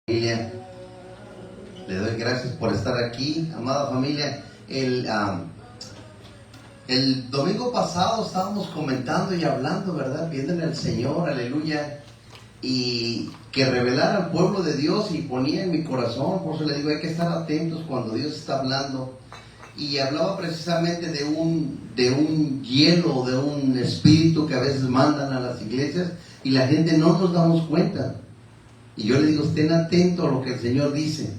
Familia, le doy gracias por estar aquí, amada familia. El domingo pasado estábamos comentando y hablando, ¿verdad? Pidiéndole al Señor, aleluya, y que revelara al pueblo de Dios, y ponía en mi corazón, por eso le digo, hay que estar atentos cuando Dios está hablando. Y hablaba precisamente de un hielo, de un espíritu que a veces mandan a las iglesias y la gente no nos damos cuenta. Y yo le digo, estén atentos a lo que el Señor dice,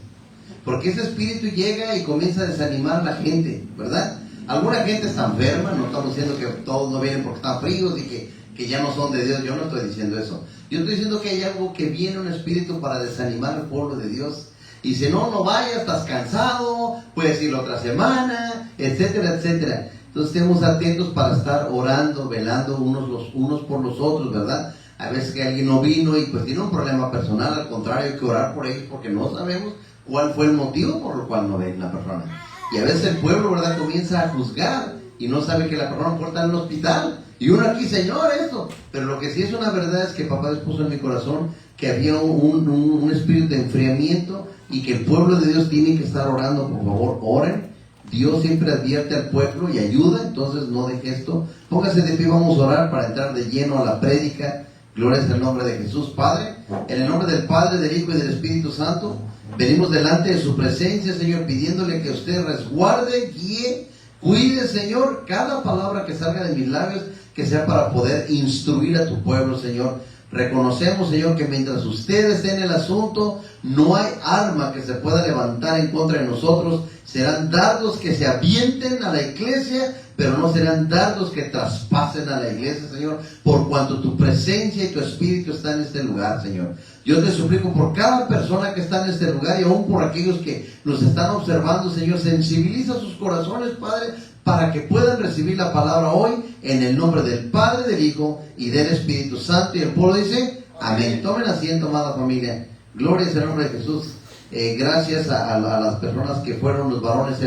porque ese espíritu llega y comienza a desanimar a la gente, ¿verdad? Alguna gente está enferma, no estamos diciendo que todos no vienen porque están fríos y que ya no son de Dios, yo no estoy diciendo eso. Yo estoy diciendo que hay algo que viene, un espíritu para desanimar al pueblo de Dios. Y si no vayas, estás cansado, puedes ir otra semana, etcétera, etcétera. Entonces estemos atentos para estar orando, velando unos por los otros, ¿verdad? A veces que alguien no vino y pues tiene un problema personal, al contrario, hay que orar por ellos porque no sabemos cuál fue el motivo por el cual no ven la persona. Y a veces el pueblo, ¿verdad?, comienza a juzgar y no sabe que la persona puede estar en el hospital. Y uno aquí, Señor, esto. Pero lo que sí es una verdad es que papá Dios puso en mi corazón que había un espíritu de enfriamiento y que el pueblo de Dios tiene que estar orando. Por favor, oren. Dios siempre advierte al pueblo y ayuda, entonces no deje esto. Póngase de pie, vamos a orar para entrar de lleno a la prédica. Gloria es el nombre de Jesús. Padre, en el nombre del Padre, del Hijo y del Espíritu Santo, venimos delante de su presencia, Señor, pidiéndole que usted resguarde, guíe, cuide, Señor, cada palabra que salga de mis labios, que sea para poder instruir a tu pueblo, Señor. Reconocemos, Señor, que mientras usted esté en el asunto, no hay arma que se pueda levantar en contra de nosotros. Serán dardos que se avienten a la iglesia, pero no serán dardos que traspasen a la iglesia, Señor, por cuanto tu presencia y tu espíritu están en este lugar, Señor. Yo te suplico por cada persona que está en este lugar y aún por aquellos que nos están observando, Señor, sensibiliza sus corazones, Padre, para que puedan recibir la palabra hoy, en el nombre del Padre, del Hijo y del Espíritu Santo. Y el pueblo dice, amén. Tomen asiento, amada familia. Gloria es el nombre de Jesús. Gracias a las personas que fueron los varones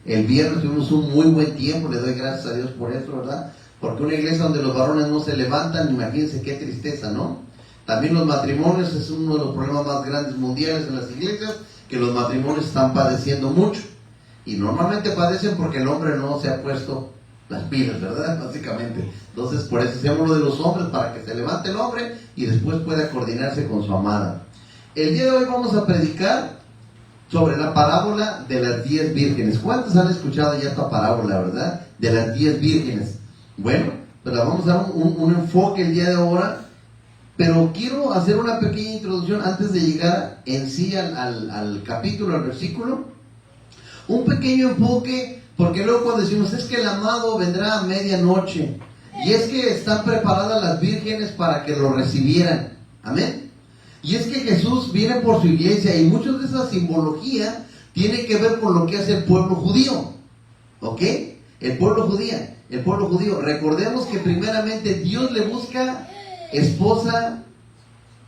el viernes. Tuvimos un muy buen tiempo. Le doy gracias a Dios por eso, ¿verdad? Porque una iglesia donde los varones no se levantan, imagínense qué tristeza, ¿no? También los matrimonios es uno de los problemas más grandes mundiales en las iglesias, que los matrimonios están padeciendo mucho. Y normalmente padecen porque el hombre no se ha puesto las pilas, ¿verdad? Básicamente. Entonces, por eso hacemos lo de los hombres, para que se levante el hombre y después pueda coordinarse con su amada. El día de hoy vamos a predicar sobre la parábola de las 10 vírgenes. ¿Cuántos han escuchado ya esta parábola, verdad? De las 10 vírgenes. Bueno, pues vamos a dar un enfoque el día de ahora, pero quiero hacer una pequeña introducción antes de llegar en sí al capítulo, al versículo. Un pequeño enfoque, porque luego cuando decimos, es que el amado vendrá a medianoche, y es que están preparadas las vírgenes para que lo recibieran, amén. Y es que Jesús viene por su iglesia, y mucho de esa simbología tiene que ver con lo que hace el pueblo judío, ¿ok? El pueblo judío. Recordemos que primeramente Dios le busca esposa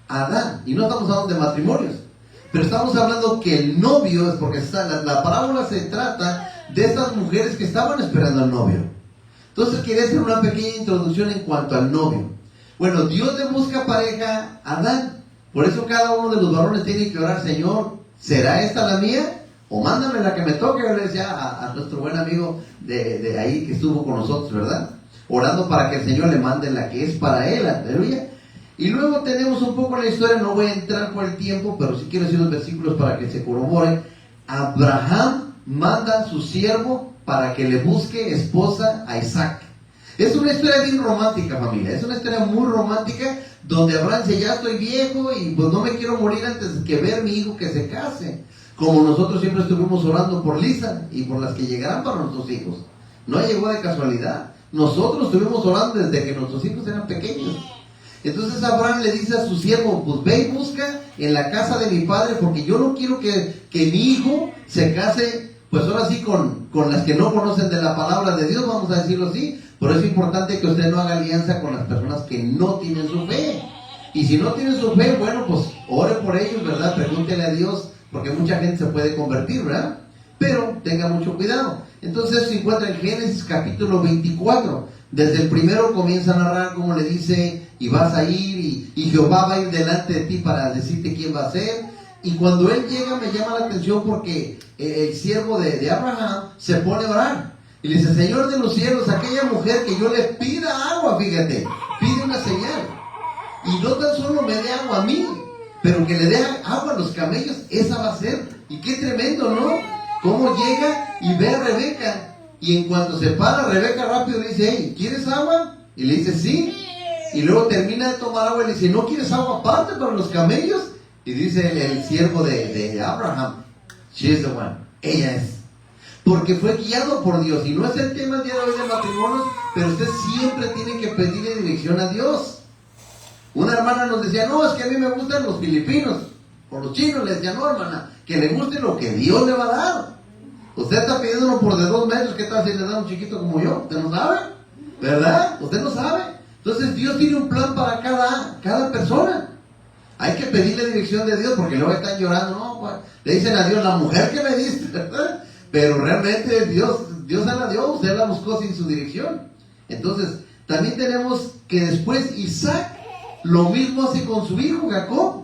a Adán, y no estamos hablando de matrimonios, pero estamos hablando que el novio es porque la parábola se trata de estas mujeres que estaban esperando al novio. Entonces quería hacer una pequeña introducción en cuanto al novio. Bueno, Dios le busca pareja a Adán. Por eso cada uno de los varones tiene que orar, Señor, ¿será esta la mía? O mándame la que me toque. Yo le decía a nuestro buen amigo de ahí que estuvo con nosotros, ¿verdad? Orando para que el Señor le mande la que es para él, aleluya. Y luego tenemos un poco la historia, no voy a entrar por el tiempo, pero sí quiero decir los versículos para que se corroboren. Abraham manda a su siervo para que le busque esposa a Isaac. Es una historia bien romántica, familia, es una historia muy romántica, donde Abraham dice, ya estoy viejo y pues no me quiero morir antes que ver a mi hijo que se case. Como nosotros siempre estuvimos orando por Lisa y por las que llegarán para nuestros hijos. No llegó de casualidad, nosotros estuvimos orando desde que nuestros hijos eran pequeños. Entonces Abraham le dice a su siervo, pues ve y busca en la casa de mi padre, porque yo no quiero que mi hijo se case, pues ahora sí con las que no conocen de la palabra de Dios, vamos a decirlo así. Pero es importante que usted no haga alianza con las personas que no tienen su fe. Y si no tienen su fe, bueno, pues ore por ellos, ¿verdad? Pregúntele a Dios, porque mucha gente se puede convertir, ¿verdad? Pero tenga mucho cuidado. Entonces se encuentra en Génesis capítulo 24. Desde el primero comienza a narrar cómo le dice, y vas a ir, y Jehová va a ir delante de ti para decirte quién va a ser. Y cuando él llega me llama la atención porque el siervo de Abraham se pone a orar. Y le dice, Señor de los cielos, aquella mujer que yo le pida agua, fíjate, pide una señal. Y no tan solo me dé agua a mí, pero que le dé agua a los camellos, esa va a ser. Y qué tremendo, ¿no? Cómo llega y ve a Rebeca. Y en cuanto se para, Rebeca rápido le dice, hey, ¿quieres agua? Y le dice, sí. Y luego termina de tomar agua y le dice, ¿no quieres agua aparte para los camellos? Y dice el siervo de Abraham, she is the one, ella es. Porque fue guiado por Dios. Y no es el tema el día de hoy de matrimonios, pero usted siempre tiene que pedirle dirección a Dios. Una hermana nos decía, no, es que a mí me gustan los filipinos, o los chinos. Le decía, no, hermana, que le guste lo que Dios le va a dar. Usted está pidiendo uno por de 2 metros, ¿qué tal si le da un chiquito como yo? Usted no sabe, ¿verdad? Usted no sabe. Entonces Dios tiene un plan para cada persona. Hay que pedirle dirección de Dios, porque luego están llorando, no, pues, le dicen a Dios, la mujer que me diste, ¿verdad? Pero realmente Dios se la dio, usted la buscó sin su dirección. Entonces, también tenemos que después Isaac lo mismo hace con su hijo Jacob.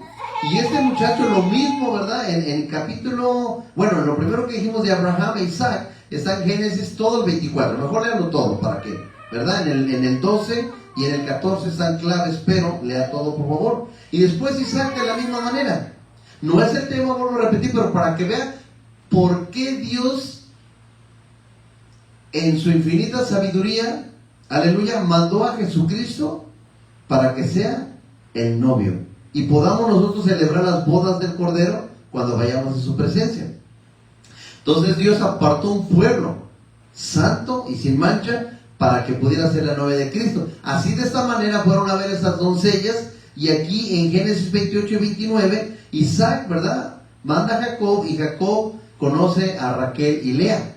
Y este muchacho lo mismo, ¿verdad? En el capítulo, bueno, lo primero que dijimos de Abraham e Isaac está en Génesis todo el 24. Mejor léalo todo para que, ¿verdad? En el 12 y en el 14 están claves, pero lea todo por favor. Y después Isaac de la misma manera. No es el tema, vuelvo a repetir, pero para que vean por qué Dios en su infinita sabiduría, aleluya, mandó a Jesucristo para que sea el novio y podamos nosotros celebrar las bodas del Cordero cuando vayamos en su presencia. Entonces Dios apartó un pueblo santo y sin mancha para que pudiera ser la novia de Cristo. Así de esta manera fueron a ver esas doncellas. Y aquí en Génesis 28 y 29 Isaac, ¿verdad?, manda a Jacob, y Jacob conoce a Raquel y Lea.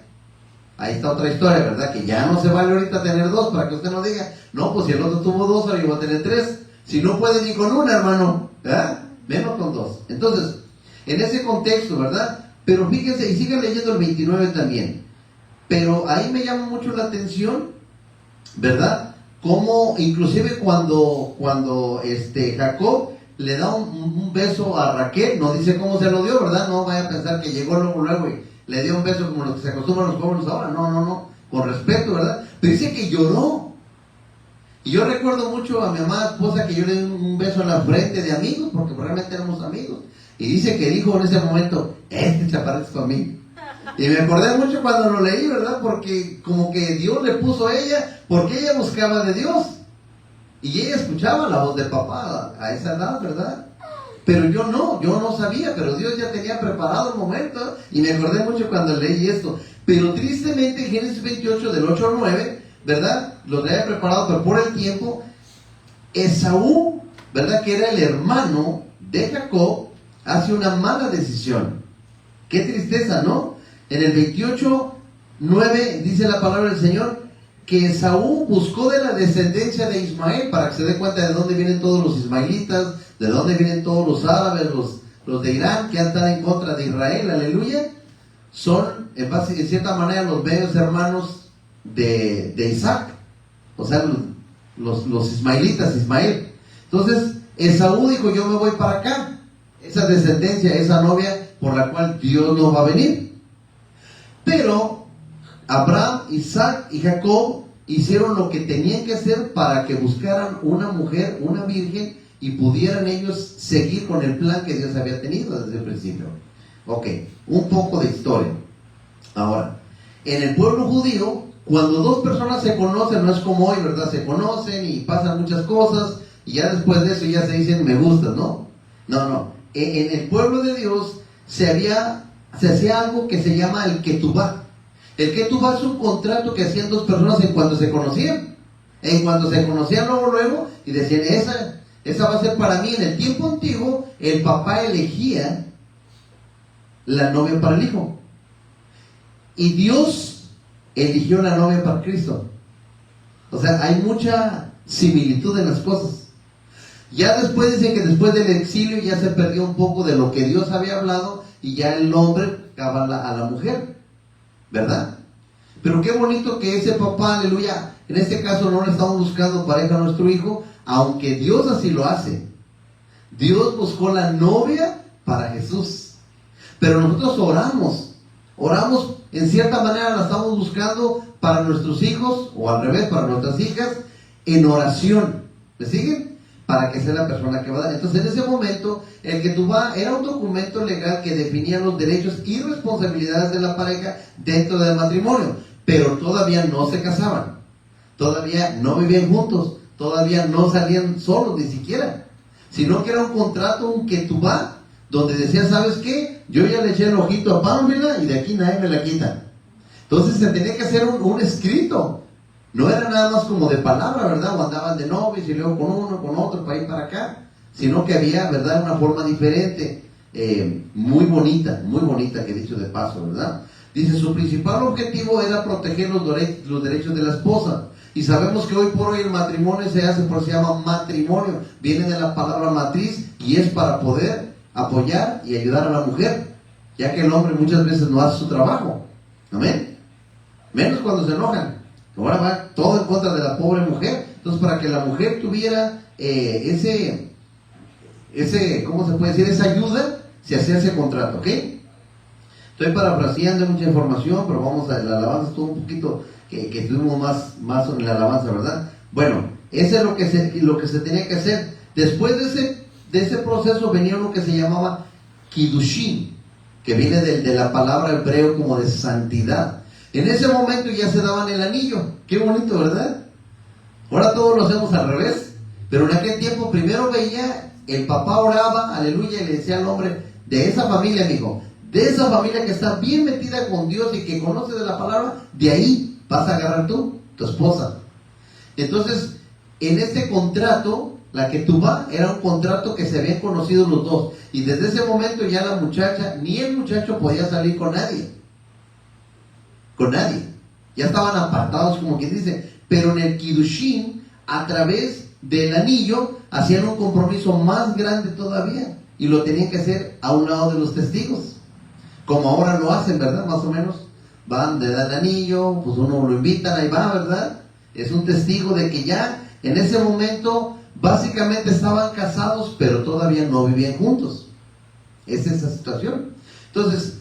Ahí está otra historia, ¿verdad? Que ya no se vale ahorita tener 2, para que usted no diga, no, pues si el otro tuvo 2, ahora yo voy a tener 3. Si no puede ni con una, hermano, ¿verdad? Menos con 2. Entonces, en ese contexto, ¿verdad? Pero fíjense, y sigan leyendo el 29 también. Pero ahí me llama mucho la atención, ¿verdad? Como inclusive cuando Jacob le da un beso a Raquel, no dice cómo se lo dio, ¿verdad? No vaya a pensar que llegó luego y le dio un beso como los que se acostumbran los jóvenes ahora. No, con respeto, ¿verdad? Pero dice que lloró. Y yo recuerdo mucho a mi amada esposa que yo le di un beso en la frente de amigos, porque realmente éramos amigos. Y dice que dijo en ese momento, chaparrito es para mí. Y me acordé mucho cuando lo leí, ¿verdad? Porque como que Dios le puso a ella, porque ella buscaba de Dios. Y ella escuchaba la voz de papá a esa edad, ¿verdad? Pero yo no sabía, pero Dios ya tenía preparado el momento. Y me acordé mucho cuando leí esto. Pero tristemente en Génesis 28 del 8 al 9, ¿verdad? Lo había preparado, pero por el tiempo, Esaú, ¿verdad?, que era el hermano de Jacob, hace una mala decisión. Qué tristeza, ¿no? En el 28:9 dice la palabra del Señor que Esaú buscó de la descendencia de Ismael, para que se dé cuenta de dónde vienen todos los ismaelitas, de dónde vienen todos los árabes, los de Irán que están en contra de Israel, aleluya. Son en cierta manera los medios hermanos de Isaac, o sea, los ismaelitas, Ismael. Entonces Esaú dijo, yo me voy para acá, esa descendencia, esa novia por la cual Dios no va a venir. Pero Abraham, Isaac y Jacob hicieron lo que tenían que hacer para que buscaran una mujer, una virgen, y pudieran ellos seguir con el plan que Dios había tenido desde el principio. Ok, un poco de historia. Ahora, en el pueblo judío, cuando dos personas se conocen, no es como hoy, ¿verdad? Se conocen y pasan muchas cosas, y ya después de eso ya se dicen me gustas, ¿no? No. En el pueblo de Dios se hacía algo que se llama el ketubá. El ketubá es un contrato que hacían dos personas en cuanto se conocían. En cuanto se conocían luego, y decían, esa va a ser para mí. En el tiempo antiguo, el papá elegía la novia para el hijo. Y Dios eligió la novia para Cristo. O sea, hay mucha similitud en las cosas. Ya después dicen que después del exilio ya se perdió un poco de lo que Dios había hablado, y ya el hombre cabala a la mujer, ¿verdad? Pero qué bonito que ese papá, aleluya, en este caso no le estamos buscando pareja a nuestro hijo, aunque Dios así lo hace. Dios buscó la novia para Jesús. Pero nosotros oramos en cierta manera, la estamos buscando para nuestros hijos, o al revés, para nuestras hijas, en oración. ¿Me siguen? Para que sea la persona que va a dar. Entonces, en ese momento, el ketubá era un documento legal que definía los derechos y responsabilidades de la pareja dentro del matrimonio, pero todavía no se casaban, todavía no vivían juntos, todavía no salían solos ni siquiera, sino que era un contrato, un ketubá, donde decía, ¿sabes qué? Yo ya le eché el ojito a Pamela y de aquí nadie me la quita. Entonces se tenía que hacer un escrito. No era nada más como de palabra, ¿verdad? O andaban de novios y luego con uno, con otro, para ir para acá. Sino que había, ¿verdad? Una forma diferente, muy bonita, que dicho de paso, ¿verdad? Dice, su principal objetivo era proteger los derechos de la esposa. Y sabemos que hoy por hoy el matrimonio se llama matrimonio. Viene de la palabra matriz y es para poder apoyar y ayudar a la mujer, ya que el hombre muchas veces no hace su trabajo. Amén. Menos cuando se enojan. Ahora va todo en contra de la pobre mujer. Entonces, para que la mujer tuviera ¿cómo se puede decir? Esa ayuda, se hacía ese contrato, ¿ok? Estoy parafraseando mucha información, pero vamos a la alabanza, estuvo un poquito que estuvimos más en la alabanza, ¿verdad? Bueno, eso es lo que se tenía que hacer. Después de ese proceso venía lo que se llamaba Kiddushin, que viene de la palabra hebreo como de santidad. En ese momento ya se daban el anillo. Qué bonito, ¿verdad? Ahora todos lo hacemos al revés, pero en aquel tiempo primero veía, el papá oraba, aleluya, y le decía al hombre, de esa familia, amigo, de esa familia que está bien metida con Dios y que conoce de la palabra, de ahí vas a agarrar tú, tu esposa. Entonces, en este contrato, la ketubá era un contrato que se habían conocido los dos, y desde ese momento ya la muchacha, ni el muchacho podía salir con nadie, ya estaban apartados, como quien dice. Pero en el Kiddushin, a través del anillo, hacían un compromiso más grande todavía, y lo tenían que hacer a un lado de los testigos, como ahora lo hacen, ¿verdad? Más o menos, van, le dan anillo, pues uno lo invitan, ahí va, ¿verdad? Es un testigo de que ya en ese momento básicamente estaban casados, pero todavía no vivían juntos. Es esa situación. Entonces,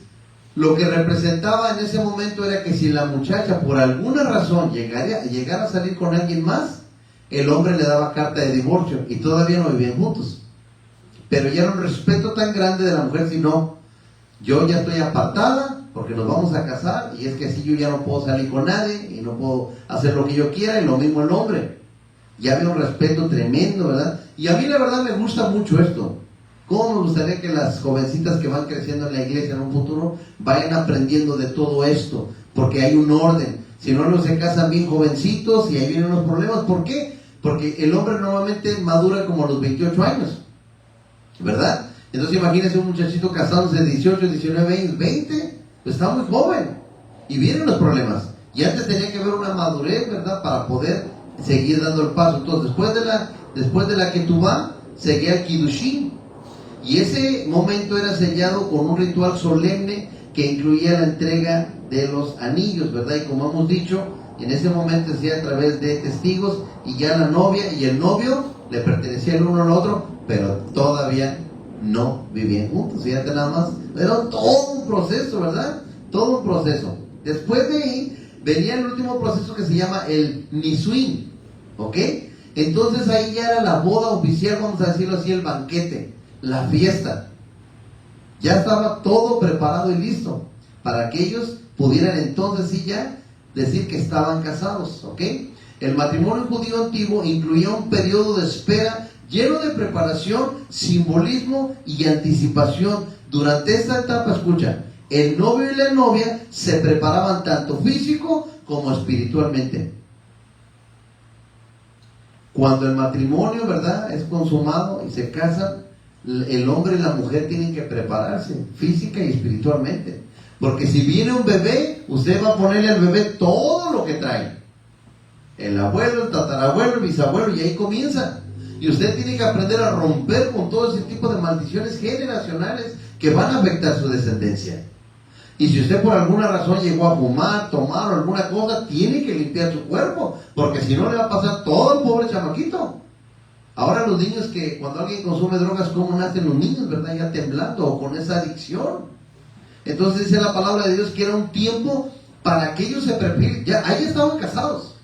lo que representaba en ese momento era que si la muchacha por alguna razón llegara a salir con alguien más, el hombre le daba carta de divorcio y todavía no vivían juntos. Pero ya era un respeto tan grande de la mujer, si no, yo ya estoy apartada porque nos vamos a casar, y es que así yo ya no puedo salir con nadie y no puedo hacer lo que yo quiera, y lo mismo el hombre. Ya había un respeto tremendo, ¿verdad? Y a mí la verdad me gusta mucho esto. ¿Cómo me gustaría que las jovencitas que van creciendo en la iglesia en un futuro vayan aprendiendo de todo esto? Porque hay un orden. Si no, no se casan bien jovencitos y ahí vienen los problemas. ¿Por qué? Porque el hombre normalmente madura como a los 28 años, ¿verdad? Entonces imagínense un muchachito casándose de 18, 19 años, 20, pues está muy joven y vienen los problemas. Y antes tenía que haber una madurez, ¿verdad? Para poder seguir dando el paso. Entonces después de la ketubá seguía el Kiddushin, y ese momento era sellado con un ritual solemne que incluía la entrega de los anillos, ¿verdad? Y como hemos dicho, en ese momento se hacía a través de testigos, y ya la novia y el novio le pertenecían el uno al otro, pero todavía no vivían juntos. Fíjate nada más, era todo un proceso, ¿verdad? Todo un proceso. Después de ahí venía el último proceso que se llama el Nisuin, ¿ok? Entonces ahí ya era la boda oficial, vamos a decirlo así, el banquete, la fiesta. Ya estaba todo preparado y listo para que ellos pudieran entonces sí ya decir que estaban casados, ¿ok? El matrimonio judío antiguo incluía un periodo de espera lleno de preparación, simbolismo y anticipación. Durante esta etapa, escucha, el novio y la novia se preparaban tanto físico como espiritualmente. Cuando el matrimonio, ¿verdad?, es consumado y se casan, el hombre y la mujer tienen que prepararse física y espiritualmente. Porque si viene un bebé, usted va a ponerle al bebé todo lo que trae. El abuelo, el tatarabuelo, el bisabuelo, y ahí comienza. Y usted tiene que aprender a romper con todo ese tipo de maldiciones generacionales que van a afectar su descendencia. Y si usted por alguna razón llegó a fumar, tomar o alguna cosa, tiene que limpiar su cuerpo, porque si no le va a pasar todo al pobre chamaquito. Ahora los niños, que cuando alguien consume drogas, ¿cómo nacen los niños, verdad? Ya temblando o con esa adicción. Entonces dice la palabra de Dios que era un tiempo para que ellos se preparen. Ya, ahí estaban casados,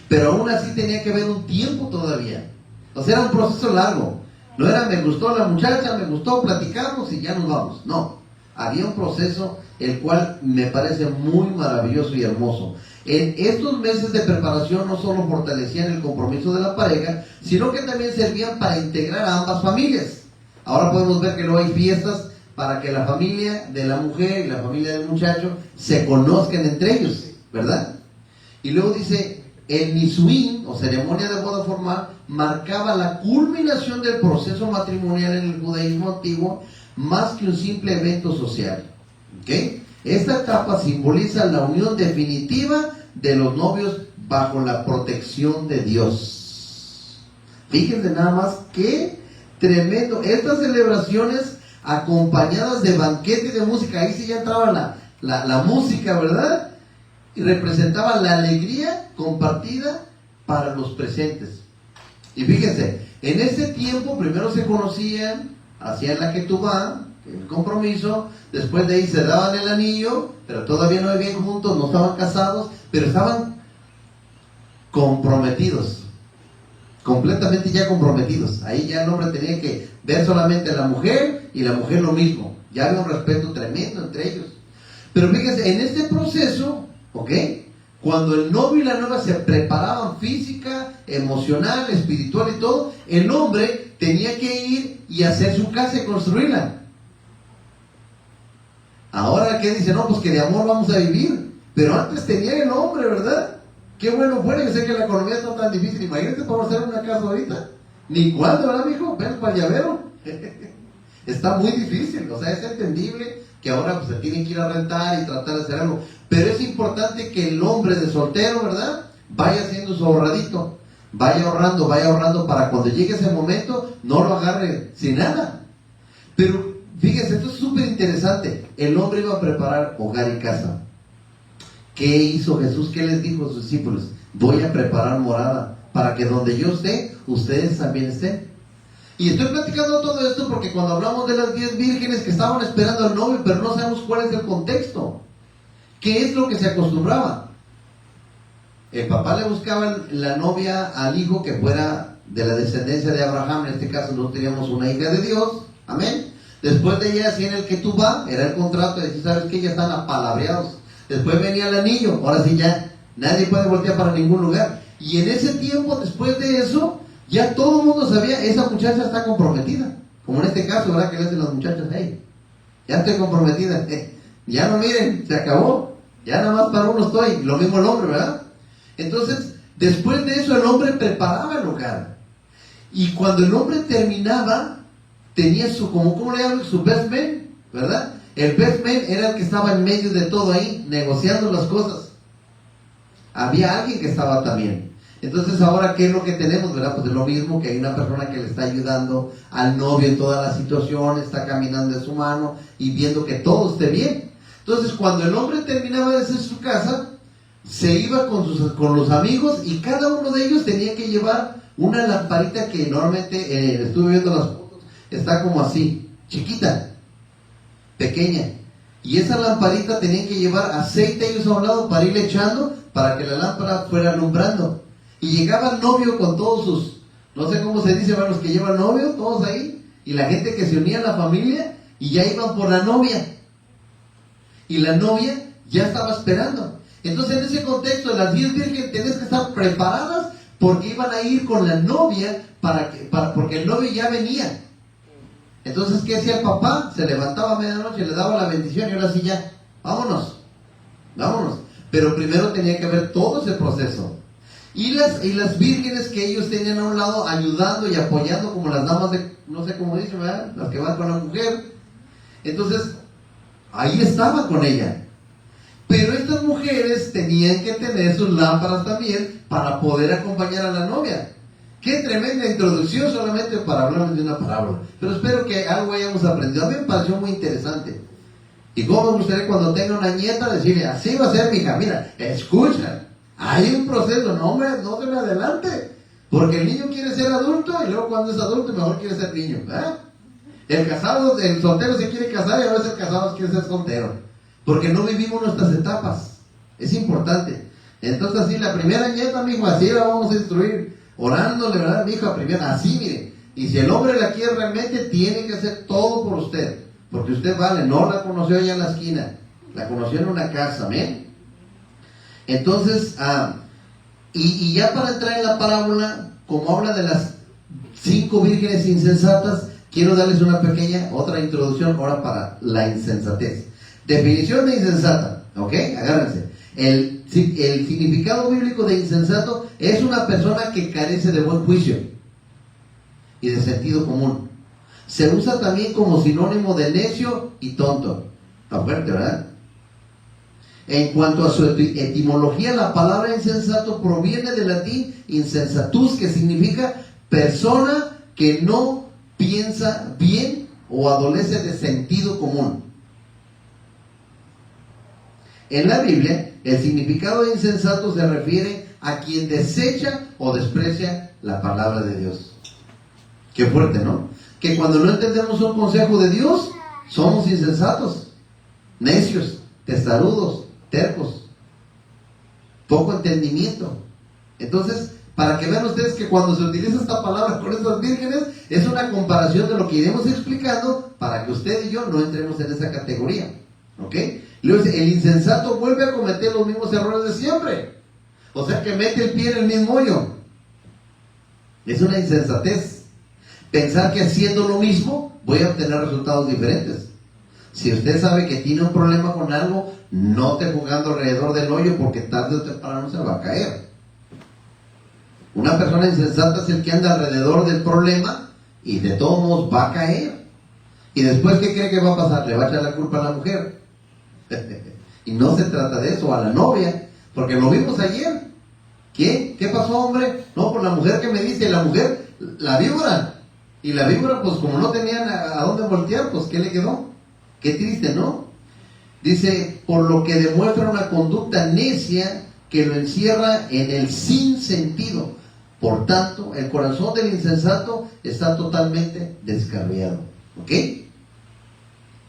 pero aún así tenía que haber un tiempo todavía. O sea, era un proceso largo. No era me gustó la muchacha, me gustó, platicamos y ya nos vamos. No, había un proceso el cual me parece muy maravilloso y hermoso. En estos meses de preparación no solo fortalecían el compromiso de la pareja, sino que también servían para integrar a ambas familias. Ahora podemos ver que luego hay fiestas para que la familia de la mujer y la familia del muchacho se conozcan entre ellos, ¿verdad? Y luego dice, el nisuín, o ceremonia de boda formal, marcaba la culminación del proceso matrimonial en el judaísmo antiguo, más que un simple evento social. ¿Okay? Esta etapa simboliza la unión definitiva de los novios bajo la protección de Dios. Fíjense nada más qué tremendo. Estas celebraciones acompañadas de banquete y de música, ahí sí ya entraba la música, ¿verdad? Y representaba la alegría compartida para los presentes. Y fíjense, en ese tiempo primero se conocían, hacían la ketubá, el compromiso, después de ahí se daban el anillo, pero todavía no vivían juntos, no estaban casados, pero estaban comprometidos, completamente ya comprometidos. Ahí ya el hombre tenía que ver solamente a la mujer y la mujer lo mismo. Ya había un respeto tremendo entre ellos. Pero fíjense, en este proceso, ¿ok? Cuando el novio y la novia se preparaban física, emocional, espiritual y todo, el hombre tenía que ir y hacer su casa y construirla. Ahora, ¿qué dice? No, pues que de amor vamos a vivir. Pero antes tenía el hombre, ¿verdad? Qué bueno fuera. Yo sé que la economía está tan difícil. Imagínate para hacer una casa ahorita. Ni cuándo, ¿verdad, mijo? Ven para el llavero. Está muy difícil. O sea, es entendible que ahora pues, se tienen que ir a rentar y tratar de hacer algo. Pero es importante que el hombre de soltero, ¿verdad? Vaya haciendo su ahorradito. Vaya ahorrando para cuando llegue ese momento no lo agarre sin nada. Pero fíjense, esto es súper interesante. El hombre iba a preparar hogar y casa. ¿Qué hizo Jesús? ¿Qué les dijo a sus discípulos? Voy a preparar morada para que donde yo esté, ustedes también estén. Y estoy platicando todo esto porque cuando hablamos de las 10 vírgenes que estaban esperando al novio, pero no sabemos cuál es el contexto. ¿Qué es lo que se acostumbraba? El papá le buscaba la novia al hijo que fuera de la descendencia de Abraham. En este caso nosotros teníamos una hija de Dios. Amén. Después de ella hacían el ketubá, era el contrato, de decir, sabes que ya están apalabreados. Después venía el anillo, ahora sí ya nadie puede voltear para ningún lugar. Y en ese tiempo, después de eso, ya todo el mundo sabía, esa muchacha está comprometida. Como en este caso, ¿verdad? Que le hacen las muchachas, hey, ya estoy comprometida. Ya no miren, se acabó. Ya nada más para uno estoy. Lo mismo el hombre, ¿verdad? Entonces, después de eso, el hombre preparaba el hogar. Y cuando el hombre terminaba, tenía su, ¿cómo le llaman? Su best man, ¿verdad? El best man era el que estaba en medio de todo ahí, negociando las cosas. Había alguien que estaba también. Entonces ahora, ¿qué es lo que tenemos, verdad? Pues es lo mismo, que hay una persona que le está ayudando al novio en toda la situación, está caminando de su mano y viendo que todo esté bien. Entonces cuando el hombre terminaba de hacer su casa, se iba con los amigos y cada uno de ellos tenía que llevar una lamparita que normalmente, estuve viendo las fotos, está como así, chiquita, pequeña. Y esa lamparita tenían que llevar aceite ellos a un lado para ir echando, para que la lámpara fuera alumbrando. Y llegaba el novio con todos sus, no sé cómo se dice, los que llevan novio, todos ahí, y la gente que se unía a la familia, y ya iban por la novia. Y la novia ya estaba esperando. Entonces en ese contexto, las 10 vírgenes tenían que estar preparadas, porque iban a ir con la novia, porque el novio ya venía. Entonces, ¿qué hacía el papá? Se levantaba a medianoche, le daba la bendición y ahora sí ya, vámonos. Pero primero tenía que haber todo ese proceso. Y las vírgenes que ellos tenían a un lado ayudando y apoyando, como las damas de, no sé cómo dicen, ¿verdad? Las que van con la mujer. Entonces, ahí estaba con ella. Pero estas mujeres tenían que tener sus lámparas también para poder acompañar a la novia. Qué tremenda introducción solamente para hablar de una parábola. Pero espero que algo hayamos aprendido. A mí me pareció muy interesante. Y cómo me gustaría cuando tenga una nieta decirle, así va a ser mi hija. Mira, escucha, hay un proceso. No, hombre, no se me adelante. Porque el niño quiere ser adulto y luego cuando es adulto mejor quiere ser niño, ¿verdad? El soltero se quiere casar y a veces el casado quiere ser soltero. Porque no vivimos nuestras etapas. Es importante. Entonces así, la primera nieta, mijo, así la vamos a instruir. Orándole, ¿verdad, mijo? A primera, así, mire. Y si el hombre la quiere realmente, tiene que hacer todo por usted. Porque usted vale, no la conoció allá en la esquina. La conoció en una casa, ¿amén? Entonces, y ya para entrar en la parábola, como habla de las 5 vírgenes insensatas, quiero darles una pequeña, otra introducción ahora para la insensatez. Definición de insensata, ¿ok? Agárrense. El significado bíblico de insensato es una persona que carece de buen juicio y de sentido común. Se usa también como sinónimo de necio y tonto. Está fuerte, ¿verdad? En cuanto a su etimología, la palabra insensato proviene del latín insensatus, que significa persona que no piensa bien o adolece de sentido común. En la Biblia, el significado de insensato se refiere a quien desecha o desprecia la palabra de Dios. Qué fuerte, ¿no? Que cuando no entendemos un consejo de Dios, somos insensatos, necios, testarudos, tercos, poco entendimiento. Entonces, para que vean ustedes que cuando se utiliza esta palabra con estas vírgenes, es una comparación de lo que iremos explicando para que usted y yo no entremos en esa categoría. ¿Ok? Luego dice, el insensato vuelve a cometer los mismos errores de siempre. O sea que mete el pie en el mismo hoyo. Es una insensatez. Pensar que haciendo lo mismo voy a obtener resultados diferentes. Si usted sabe que tiene un problema con algo, no esté jugando alrededor del hoyo, porque tarde o temprano se va a caer. Una persona insensata es el que anda alrededor del problema y de todos modos va a caer. Y después, ¿qué cree que va a pasar? Le va a echar la culpa a la mujer. Y no se trata de eso, a la novia, porque lo vimos ayer. ¿Qué pasó, hombre? No, por la mujer que me dice, la mujer, la víbora. Y la víbora, pues como no tenían a dónde voltear, pues ¿qué le quedó? Qué triste, ¿no? Dice, por lo que demuestra una conducta necia que lo encierra en el sinsentido. Por tanto, el corazón del insensato está totalmente descarriado. ¿Ok?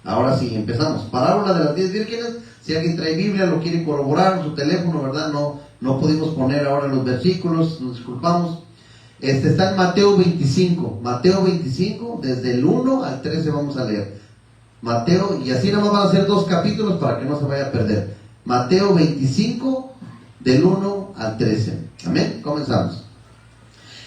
Ahora sí, empezamos. Parábola de las 10 vírgenes. Si alguien trae Biblia, lo quiere corroborar en su teléfono, ¿verdad? No pudimos poner ahora los versículos, nos disculpamos. Está en Mateo 25. Mateo 25, desde el 1 al 13 vamos a leer. Mateo, y así nada más van a ser 2 capítulos para que no se vaya a perder. Mateo 25, del 1 al 13. Amén. Comenzamos.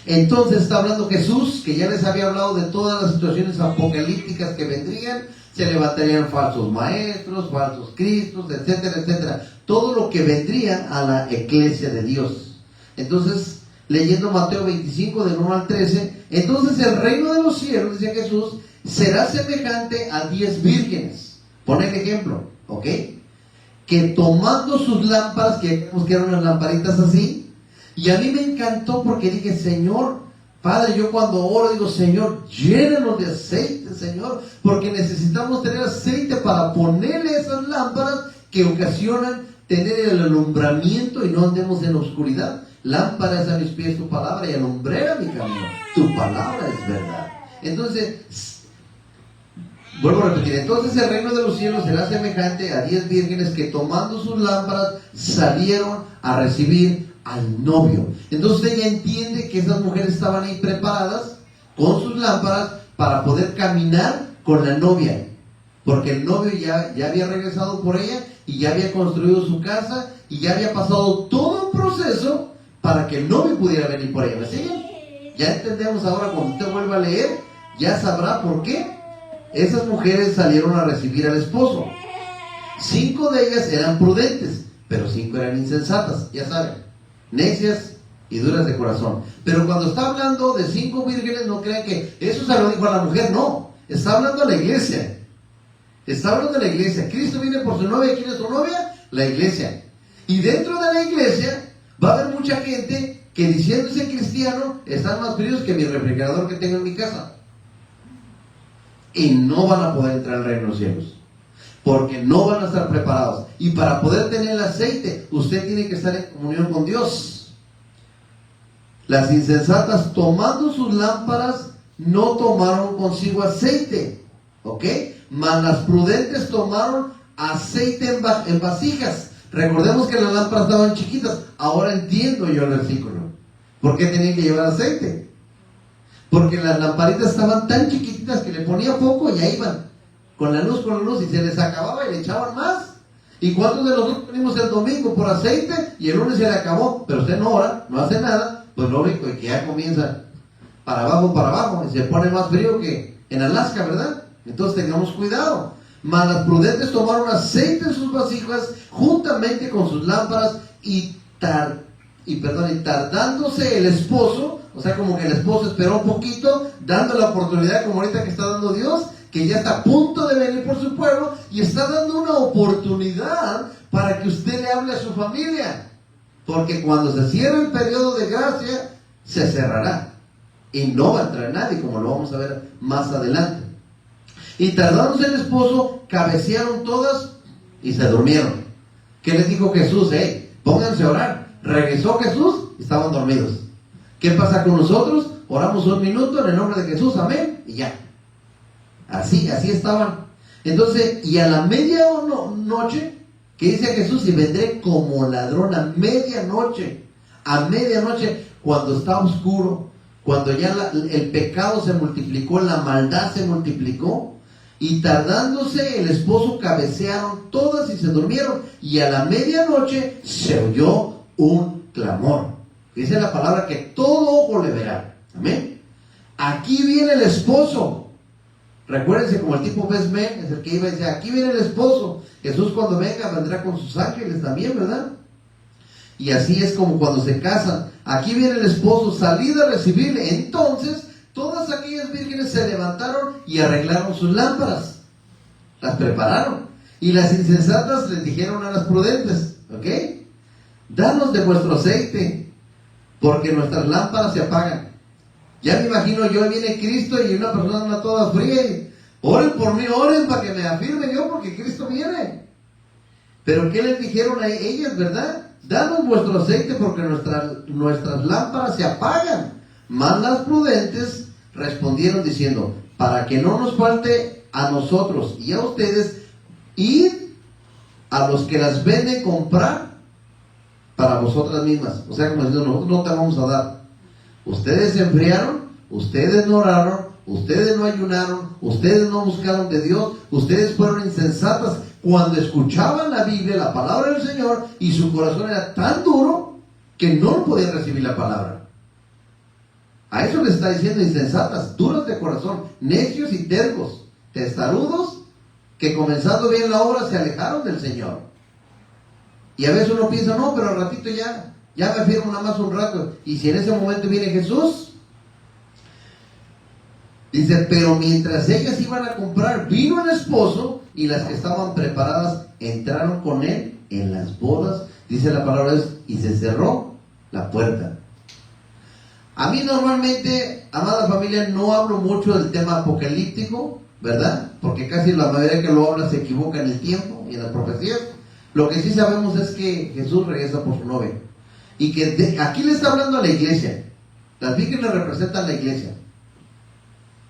Entonces está hablando Jesús, que ya les había hablado de todas las situaciones apocalípticas que vendrían. Se levantarían falsos maestros, falsos cristos, etcétera, etcétera. Todo lo que vendría a la iglesia de Dios. Entonces, leyendo Mateo 25, del 1 al 13, entonces el reino de los cielos, decía Jesús, será semejante a 10 vírgenes. Pone el ejemplo, ¿ok? Que tomando sus lámparas, que eran unas lamparitas así, y a mí me encantó porque dije, Señor, Padre, yo cuando oro digo, Señor, llénanos de aceite, Señor, porque necesitamos tener aceite para ponerle esas lámparas que ocasionan tener el alumbramiento y no andemos en la oscuridad. Lámpara es a mis pies tu palabra y alumbrera mi camino. Tu palabra es verdad. Entonces, vuelvo a repetir, entonces el reino de los cielos será semejante a 10 vírgenes que tomando sus lámparas salieron a recibir al novio. Entonces ella entiende que esas mujeres estaban ahí preparadas con sus lámparas para poder caminar con la novia, porque el novio ya había regresado por ella y ya había construido su casa y ya había pasado todo un proceso para que el novio pudiera venir por ella. ¿Me siguen? Ya entendemos ahora, cuando usted vuelva a leer, ya sabrá por qué esas mujeres salieron a recibir al esposo. 5 de ellas eran prudentes, pero 5 eran insensatas, ya saben, necias y duras de corazón. Pero cuando está hablando de 5 vírgenes, no crean que eso se lo dijo a la mujer, no, está hablando a la iglesia. Está hablando de la iglesia. Cristo viene por su novia. ¿Quién es su novia? La iglesia. Y dentro de la iglesia va a haber mucha gente que, diciéndose cristiano, están más fríos que mi refrigerador que tengo en mi casa. Y no van a poder entrar al reino de los cielos, porque no van a estar preparados. Y para poder tener el aceite, usted tiene que estar en comunión con Dios. Las insensatas, tomando sus lámparas, no tomaron consigo aceite, ¿ok? Mas las prudentes tomaron aceite en vasijas. Recordemos que las lámparas estaban chiquitas. Ahora entiendo yo el versículo. ¿Por qué tenían que llevar aceite? Porque las lamparitas estaban tan chiquititas que le ponía poco y ahí iban, con la luz, y se les acababa y le echaban más. ¿Y cuántos de nosotros venimos el domingo por aceite y el lunes se le acabó? Pero usted no ora, no hace nada, pues lo único es que ya comienza para abajo, y se pone más frío que en Alaska, ¿verdad? Entonces tengamos cuidado. Mas las prudentes tomaron aceite en sus vasijas juntamente con sus lámparas y tardándose el esposo, o sea, como que el esposo esperó un poquito, dando la oportunidad, como ahorita que está dando Dios, que ya está a punto de venir por su pueblo, y está dando una oportunidad para que usted le hable a su familia, porque cuando se cierre el periodo de gracia, se cerrará, y no va a entrar nadie, como lo vamos a ver más adelante. Y tardándose el esposo, cabecearon todas y se durmieron. ¿Qué les dijo Jesús? Pónganse a orar. Regresó Jesús y estaban dormidos. ¿Qué pasa con nosotros? Oramos un minuto en el nombre de Jesús, amén, y ya. Así estaban. Entonces, y a la noche, que dice Jesús, y vendré como ladrón a medianoche, cuando está oscuro, cuando ya el pecado se multiplicó, la maldad se multiplicó, y tardándose el esposo, cabecearon todas y se durmieron, y a la medianoche se oyó un clamor. Dice la palabra que todo ojo le verá. Amén. Aquí viene el esposo. Recuérdense, como el tipo Besmen es el que iba y decía, aquí viene el esposo. Jesús cuando venga vendrá con sus ángeles también, ¿verdad? Y así es como cuando se casan. Aquí viene el esposo, salid a recibirle. Entonces todas aquellas vírgenes se levantaron y arreglaron sus lámparas. Las prepararon. Y las insensatas les dijeron a las prudentes, ¿ok? Danos de vuestro aceite, porque nuestras lámparas se apagan. Ya me imagino yo, viene Cristo y una persona anda toda fría y oren por mí, oren para que me afirme yo, porque Cristo viene. Pero ¿qué les dijeron a ellas, verdad? Danos vuestro aceite, porque nuestras lámparas se apagan. Mas las prudentes respondieron diciendo, para que no nos falte a nosotros y a ustedes, id a los que las venden comprar para vosotras mismas. O sea, como diciendo, nosotros no te vamos a dar. Ustedes se enfriaron, ustedes no oraron, ustedes no ayunaron, ustedes no buscaron de Dios, ustedes fueron insensatas cuando escuchaban la Biblia, la palabra del Señor, y su corazón era tan duro que no podían recibir la palabra. A eso les está diciendo insensatas, duras de corazón, necios y tercos, testarudos, que comenzando bien la obra se alejaron del Señor. Y a veces uno piensa, no, pero al ratito ya me firmo nada más un rato. Y si en ese momento viene Jesús, dice, pero mientras ellas iban a comprar, vino el esposo, y las que estaban preparadas entraron con él en las bodas. Dice la palabra, y se cerró la puerta. A mí normalmente, amada familia, no hablo mucho del tema apocalíptico, ¿verdad? Porque casi la mayoría que lo habla se equivoca en el tiempo y en las profecías. Lo que sí sabemos es que Jesús regresa por su novia. Y que aquí le está hablando a la iglesia. Las vírgenes representan la iglesia.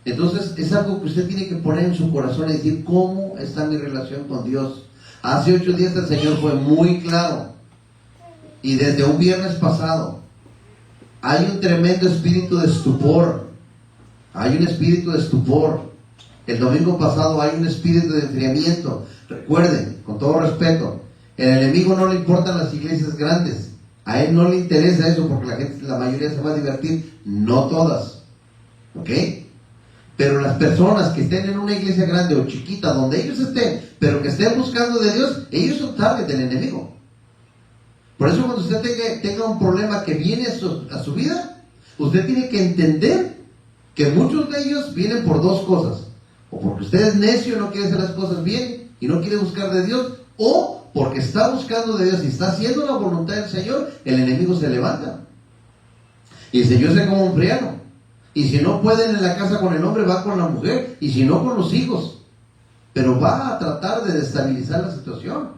Entonces es algo que usted tiene que poner en su corazón y decir, ¿cómo está mi relación con Dios? Hace 8 días el Señor fue muy claro. Y desde un viernes pasado hay un tremendo espíritu de estupor. Hay un espíritu de estupor. El domingo pasado hay un espíritu de enfriamiento. Recuerden, con todo respeto, el enemigo no le importan las iglesias grandes. A él no le interesa eso porque la mayoría se va a divertir. No todas. ¿Ok? Pero las personas que estén en una iglesia grande o chiquita, donde ellos estén, pero que estén buscando de Dios, ellos son target del enemigo. Por eso cuando usted tenga un problema que viene a su vida, usted tiene que entender que muchos de ellos vienen por dos cosas. O porque usted es necio y no quiere hacer las cosas bien y no quiere buscar de Dios, o porque está buscando de Dios y está haciendo la voluntad del Señor, el enemigo se levanta. Y el Señor se como un friano. Y si no pueden en la casa con el hombre, va con la mujer, y si no con los hijos. Pero va a tratar de destabilizar la situación.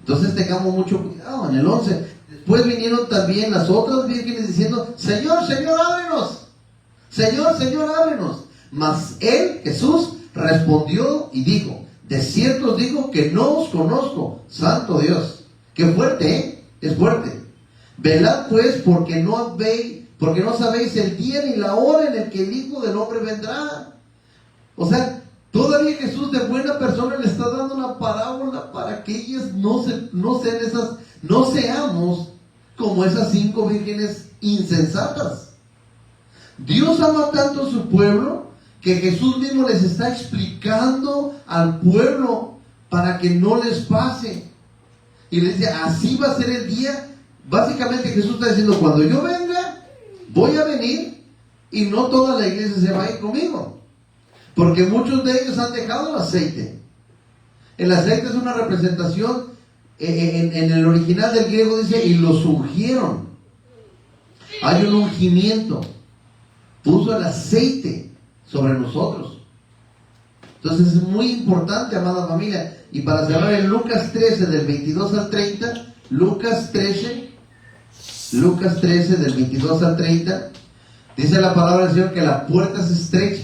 Entonces tengamos mucho cuidado. En el 11, Después vinieron también las otras vírgenes diciendo: Señor, Señor, ábrenos. Señor, Señor, ábrenos. Mas él, Jesús, respondió y dijo: de cierto os digo que no os conozco, santo Dios. Qué fuerte, ¿eh? Es fuerte. Velad pues, porque no sabéis el día ni la hora en el que el Hijo del Hombre vendrá. O sea, todavía Jesús de buena persona le está dando una parábola para que ellas no seamos como esas 5 vírgenes insensatas. Dios ama tanto a su pueblo que Jesús mismo les está explicando al pueblo para que no les pase. Y les dice: así va a ser el día. Básicamente Jesús está diciendo: cuando yo venga, voy a venir y no toda la iglesia se va a ir conmigo. Porque muchos de ellos han dejado el aceite. El aceite es una representación, en el original del griego dice: y los ungieron. Hay un ungimiento. Puso el aceite sobre nosotros. Entonces es muy importante, amada familia. Y para cerrar, en Lucas 13 del 22 al 30, Lucas 13 del 22 al 30, dice la palabra del Señor que la puerta es estrecha.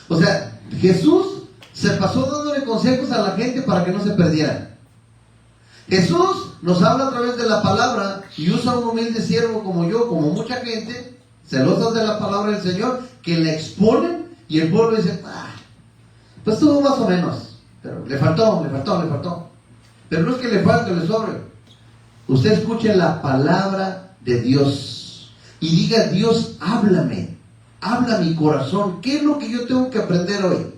O sea, Jesús se pasó dándole consejos a la gente para que no se perdieran. Jesús nos habla a través de la palabra y usa un humilde siervo como yo, como mucha gente, celosas de la palabra del Señor, que la exponen y el pueblo dice: pues estuvo más o menos, pero le faltó. Pero no es que le falte, le sobre. Usted escuche la palabra de Dios y diga: Dios, háblame, habla mi corazón. ¿Qué es lo que yo tengo que aprender hoy?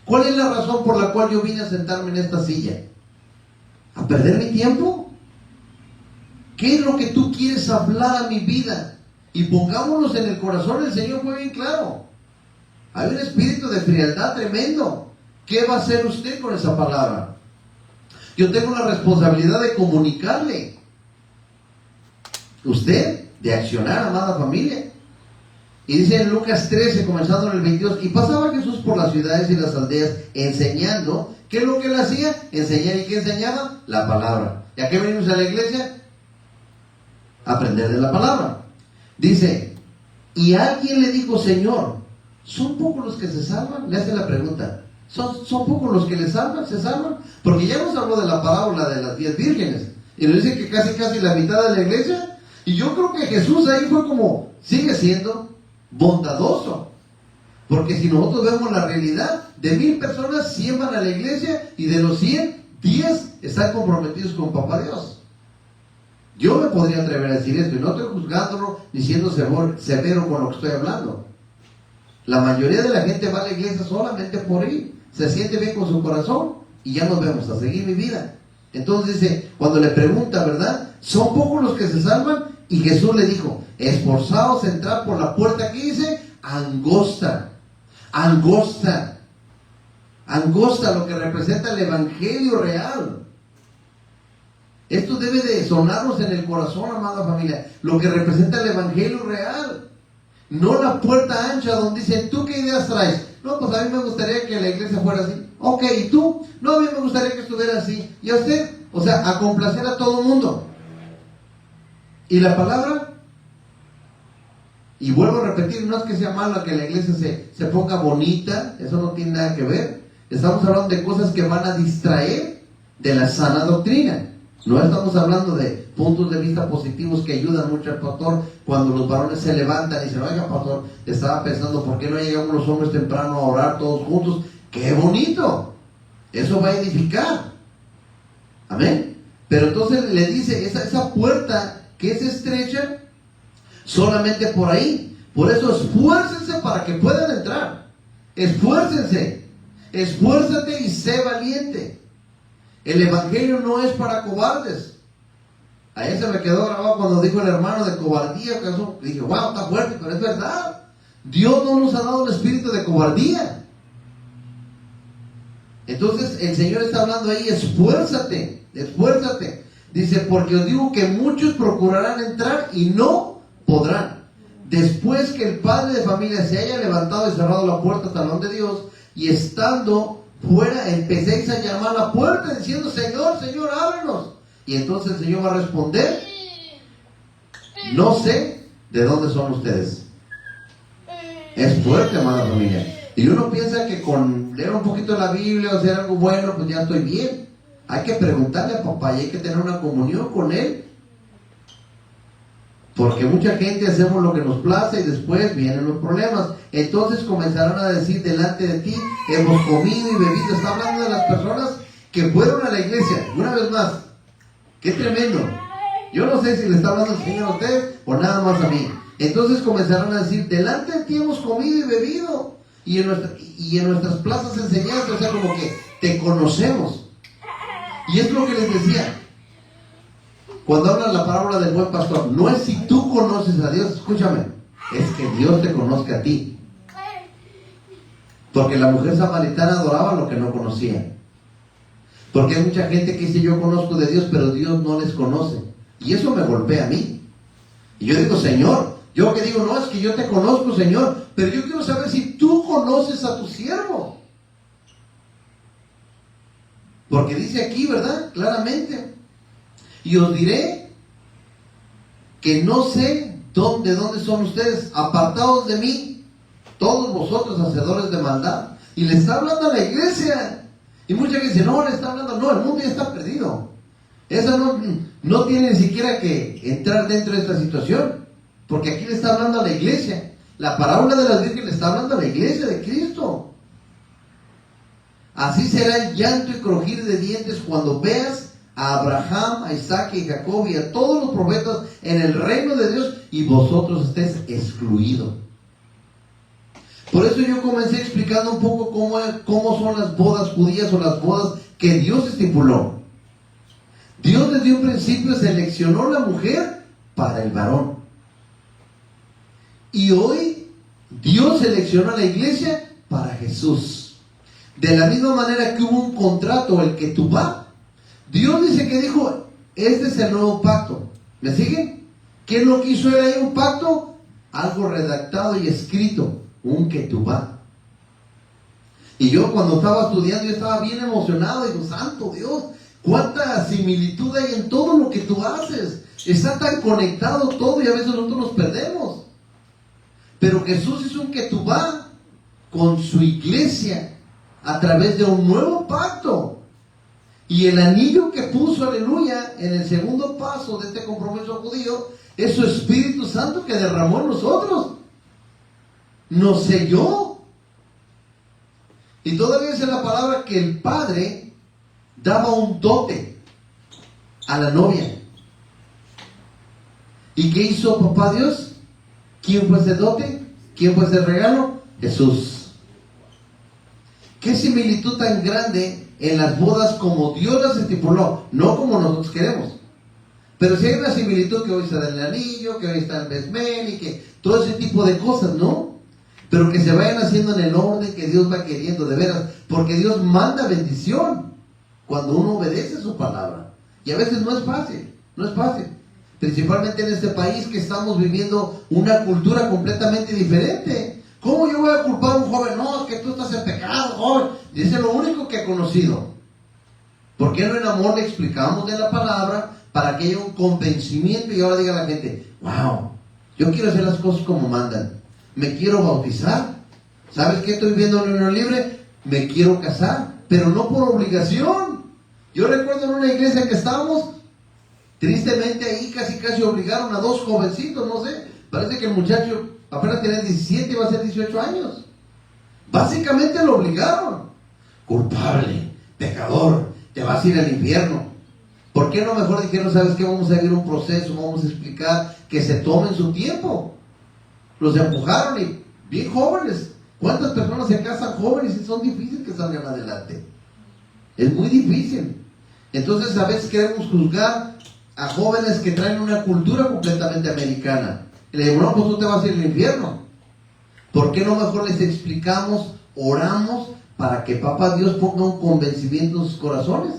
¿Cuál es la razón por la cual yo vine a sentarme en esta silla? ¿A perder mi tiempo? ¿Qué es lo que tú quieres hablar a mi vida? Y pongámonos en el corazón. El Señor fue bien claro. Hay un espíritu de frialdad tremendo. ¿Qué va a hacer usted con esa palabra? Yo tengo la responsabilidad de comunicarle. Usted, de accionar, amada familia. Y dice en Lucas 13, comenzando en el 22: y pasaba Jesús por las ciudades y las aldeas enseñando. ¿Qué es lo que él hacía? Enseñar. ¿Y qué enseñaba? La palabra. ¿Y a qué venimos a la iglesia? Aprender de la palabra. Dice: y alguien le dijo: Señor, ¿son pocos los que se salvan? Le hace la pregunta. ¿Son pocos los que se salvan? Porque ya nos habló de la parábola de las 10 vírgenes. Y nos dice que casi la mitad de la iglesia. Y yo creo que Jesús ahí fue como, sigue siendo bondadoso. Porque si nosotros vemos la realidad, de 1000 personas, 100 van a la iglesia, y de los 100, 10 están comprometidos con Papá Dios. Yo me podría atrever a decir esto, y no estoy juzgándolo ni siendo severo con lo que estoy hablando. La mayoría de la gente va a la iglesia solamente por ir, se siente bien con su corazón y ya nos vemos, a seguir mi vida. Entonces dice, cuando le pregunta, ¿verdad? ¿Son pocos los que se salvan? Y Jesús le dijo: esforzaos a entrar por la puerta que dice angosta. Angosta, lo que representa el evangelio real. Esto debe de sonarnos en el corazón, amada familia. Lo que representa el evangelio real. No la puerta ancha donde dicen: ¿tú qué ideas traes? No, pues a mí me gustaría que la iglesia fuera así. Ok, ¿y tú? No, a mí me gustaría que estuviera así. ¿Y a usted? O sea, a complacer a todo el mundo. ¿Y la palabra? Y vuelvo a repetir, no es que sea malo que la iglesia se ponga bonita, eso no tiene nada que ver. Estamos hablando de cosas que van a distraer de la sana doctrina. No estamos hablando de puntos de vista positivos que ayudan mucho al pastor cuando los varones se levantan y dicen: oiga, pastor, estaba pensando, ¿por qué no llegamos los hombres temprano a orar todos juntos? ¡Qué bonito! Eso va a edificar. Amén. Pero entonces le dice, esa puerta que es estrecha, solamente por ahí. Por eso esfuércense para que puedan entrar. Esfuércense. Esfuérzate y sé valiente. El evangelio no es para cobardes. Ahí se me quedó grabado cuando dijo el hermano de cobardía. Que dije: wow, está fuerte, pero es verdad. Dios no nos ha dado un espíritu de cobardía. Entonces el Señor está hablando ahí: esfuérzate, esfuérzate. Dice: porque os digo que muchos procurarán entrar y no podrán. Después que el padre de familia se haya levantado y cerrado la puerta hasta donde Dios, y estando fuera, empecéis a llamar a la puerta diciendo: Señor, Señor, ábrenos. Y entonces el Señor va a responder: No sé de dónde son ustedes. Es fuerte, amada familia. Y uno piensa que con leer un poquito la Biblia o hacer algo bueno, pues ya estoy bien. Hay que preguntarle a papá y hay que tener una comunión con él. Porque mucha gente hacemos lo que nos place y después vienen los problemas. Entonces comenzarán a decir delante de ti, hemos comido y bebido. Está hablando de las personas que fueron a la iglesia. Una vez más, qué tremendo. Yo no sé si le está hablando el Señor a usted o nada más a mí. Entonces comenzarán a decir, delante de ti hemos comido y bebido. Y en nuestras plazas enseñanzas, o sea, como que te conocemos. Y es lo que les decía. Cuando habla la parábola del buen pastor, no es si tú conoces a Dios, escúchame, es que Dios te conozca a ti. Porque la mujer samaritana adoraba lo que no conocía. Porque hay mucha gente que dice, yo conozco de Dios, pero Dios no les conoce. Y eso me golpea a mí. Y yo digo, Señor, yo que digo, no, es que yo te conozco, Señor, pero yo quiero saber si tú conoces a tu siervo. Porque dice aquí, ¿verdad? Claramente. Y os diré que no sé de dónde son ustedes, apartados de mí, todos vosotros hacedores de maldad. Y le está hablando a la iglesia. Y mucha gente dice, no, le está hablando, no, el mundo ya está perdido. Esa no tiene ni siquiera que entrar dentro de esta situación. Porque aquí le está hablando a la iglesia. La parábola de las virgen le está hablando a la iglesia de Cristo. Así será el llanto y crujir de dientes cuando veas a Abraham, a Isaac y Jacob y a todos los profetas en el reino de Dios y vosotros estéis excluidos. Por eso yo comencé explicando un poco cómo son las bodas judías o las bodas que Dios estipuló. Dios desde un principio seleccionó la mujer para el varón. Y hoy Dios seleccionó a la iglesia para Jesús. De la misma manera que hubo un contrato, el Ketubá, Dios dice que dijo, este es el nuevo pacto. ¿Me siguen? ¿Qué es lo que hizo él ahí? Un pacto, algo redactado y escrito, un Ketubá. Y yo cuando estaba estudiando, yo estaba bien emocionado. Digo, santo Dios, cuánta similitud hay en todo lo que tú haces. Está tan conectado todo y a veces nosotros nos perdemos. Pero Jesús hizo un Ketubá con su iglesia a través de un nuevo pacto. Y el anillo que puso, aleluya, en el segundo paso de este compromiso judío, es su Espíritu Santo que derramó en nosotros. Nos selló. Y todavía dice la palabra que el Padre daba un dote a la novia. ¿Y qué hizo papá Dios? ¿Quién fue ese dote? ¿Quién fue ese regalo? Jesús. ¿Qué similitud tan grande en las bodas como Dios las estipuló? No como nosotros queremos. Pero si hay una similitud, que hoy está el anillo, que hoy está el besmén y que todo ese tipo de cosas, ¿no? Pero que se vayan haciendo en el orden que Dios va queriendo, de veras. Porque Dios manda bendición cuando uno obedece su palabra. Y a veces no es fácil, no es fácil. Principalmente en este país que estamos viviendo una cultura completamente diferente. ¿Cómo yo voy a culpar a un joven? No, es que tú estás en pecado, joven. Dice lo único que he conocido. ¿Por qué no en amor le explicamos de la palabra para que haya un convencimiento y ahora diga la gente, wow, yo quiero hacer las cosas como mandan? Me quiero bautizar. ¿Sabes qué estoy viendo en la unión libre? Me quiero casar, pero no por obligación. Yo recuerdo en una iglesia que estábamos, tristemente ahí casi obligaron a dos jovencitos, no sé, parece que el muchacho apenas tenía 17 y va a ser 18 años. Básicamente lo obligaron. Culpable, pecador, te vas a ir al infierno. ¿Por qué no mejor dijeron, sabes qué, vamos a vivir un proceso, vamos a explicar, que se tomen su tiempo? Los empujaron y bien jóvenes. ¿Cuántas personas se casan jóvenes y son difíciles que salgan adelante? Es muy difícil. Entonces a veces queremos juzgar a jóvenes que traen una cultura completamente americana. Y le digo, no, pues tú te vas a ir al infierno. ¿Por qué no mejor les explicamos, oramos, para que Papá Dios ponga un convencimiento en sus corazones?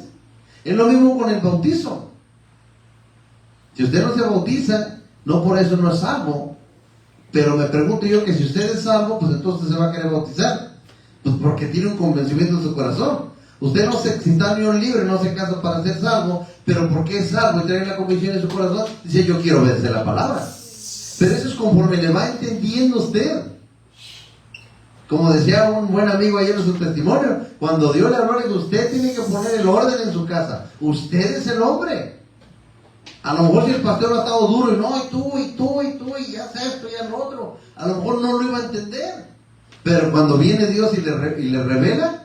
Es lo mismo con el bautizo. Si usted no se bautiza, no por eso no es salvo. Pero me pregunto yo que si usted es salvo, pues entonces se va a querer bautizar. Pues porque tiene un convencimiento en su corazón. Usted no se, si está en unión libre, no se casa para ser salvo, pero porque es salvo y trae la convicción en su corazón, dice, yo quiero obedecer la palabra. Pero eso es conforme le va entendiendo usted. Como decía un buen amigo ayer en su testimonio, cuando Dios le habló, le dijo, usted tiene que poner el orden en su casa. Usted es el hombre. A lo mejor si el pastor ha estado duro y no, y tú, y haz esto y haz lo otro, a lo mejor no lo iba a entender. Pero cuando viene Dios y le revela,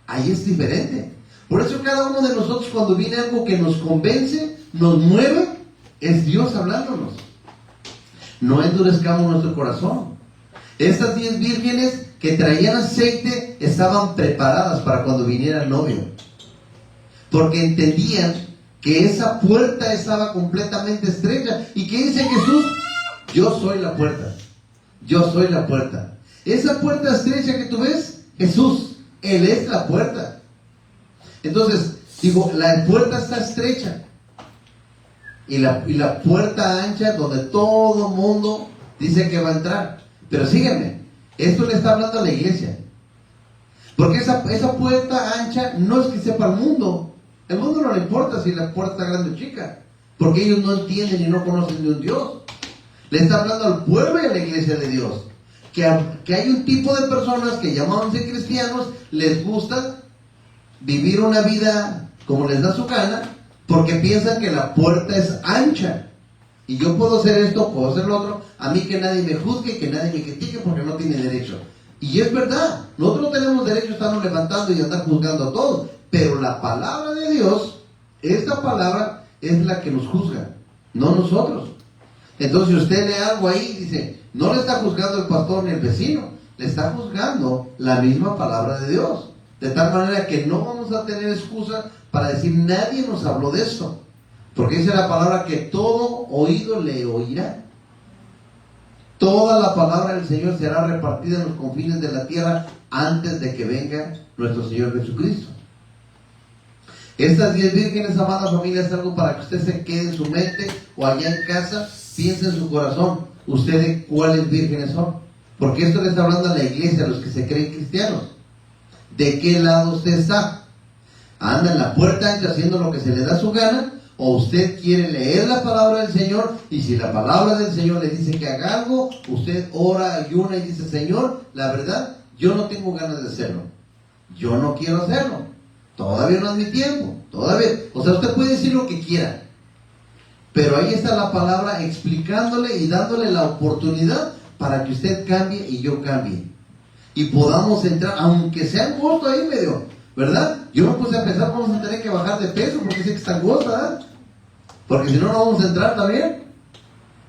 ahí es diferente. Por eso cada uno de nosotros, cuando viene algo que nos convence, nos mueve, es Dios hablándonos. No endurezcamos nuestro corazón. Estas 10 vírgenes que traían aceite estaban preparadas para cuando viniera el novio, porque entendían que esa puerta estaba completamente estrecha. ¿Y qué dice Jesús? Yo soy la puerta. Yo soy la puerta. Esa puerta estrecha que tú ves, Jesús, Él es la puerta. Entonces, digo, la puerta está estrecha y la puerta ancha donde todo mundo dice que va a entrar. Pero síganme, esto le está hablando a la iglesia, porque esa puerta ancha no es que sepa el mundo. El mundo no le importa si la puerta está grande o chica, porque ellos no entienden y no conocen de un Dios. Le está hablando al pueblo y a la iglesia de Dios, que hay un tipo de personas que llamándose cristianos, les gusta vivir una vida como les da su gana, porque piensan que la puerta es ancha. Y yo puedo hacer esto, puedo hacer lo otro, a mí que nadie me juzgue, que nadie me critique, porque no tiene derecho. Y es verdad, nosotros no tenemos derecho a estarnos levantando y andar juzgando a todos, pero la palabra de Dios, esta palabra es la que nos juzga, no nosotros. Entonces si usted lee algo ahí, dice, no le está juzgando el pastor ni el vecino, le está juzgando la misma palabra de Dios. De tal manera que no vamos a tener excusa para decir, nadie nos habló de esto. Porque dice la palabra que todo oído le oirá. Toda la palabra del Señor será repartida en los confines de la tierra antes de que venga nuestro Señor Jesucristo. Estas 10 vírgenes, amada familia, es algo para que usted se quede en su mente o allá en casa, piense en su corazón, ustedes cuáles vírgenes son. Porque esto le está hablando a la iglesia, a los que se creen cristianos. ¿De qué lado usted está? ¿Anda en la puerta ancha haciendo lo que se le da su gana? ¿O usted quiere leer la palabra del Señor? Y si la palabra del Señor le dice que haga algo, usted ora, ayuna y dice, Señor, la verdad, yo no tengo ganas de hacerlo. Yo no quiero hacerlo. Todavía no es mi tiempo. Todavía. O sea, usted puede decir lo que quiera. Pero ahí está la palabra explicándole y dándole la oportunidad para que usted cambie y yo cambie. Y podamos entrar, aunque sea angosto ahí medio, ¿verdad? Yo me puse a pensar, vamos a tener que bajar de peso porque sé que está angosta, ¿verdad? Porque si no, no vamos a entrar también.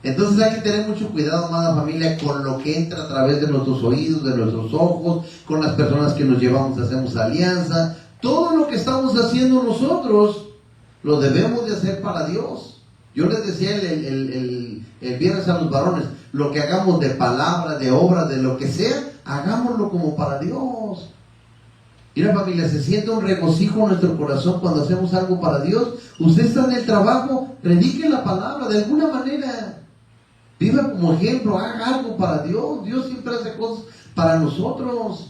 Entonces hay que tener mucho cuidado, amada familia, con lo que entra a través de nuestros oídos, de nuestros ojos, con las personas que nos llevamos, hacemos alianza. Todo lo que estamos haciendo nosotros, lo debemos de hacer para Dios. Yo les decía el viernes a los varones, lo que hagamos de palabra, de obra, de lo que sea, hagámoslo como para Dios. Mira, familia, se siente un regocijo en nuestro corazón cuando hacemos algo para Dios. Usted está en el trabajo, predique la palabra de alguna manera. Viva como ejemplo, haga algo para Dios. Dios siempre hace cosas para nosotros.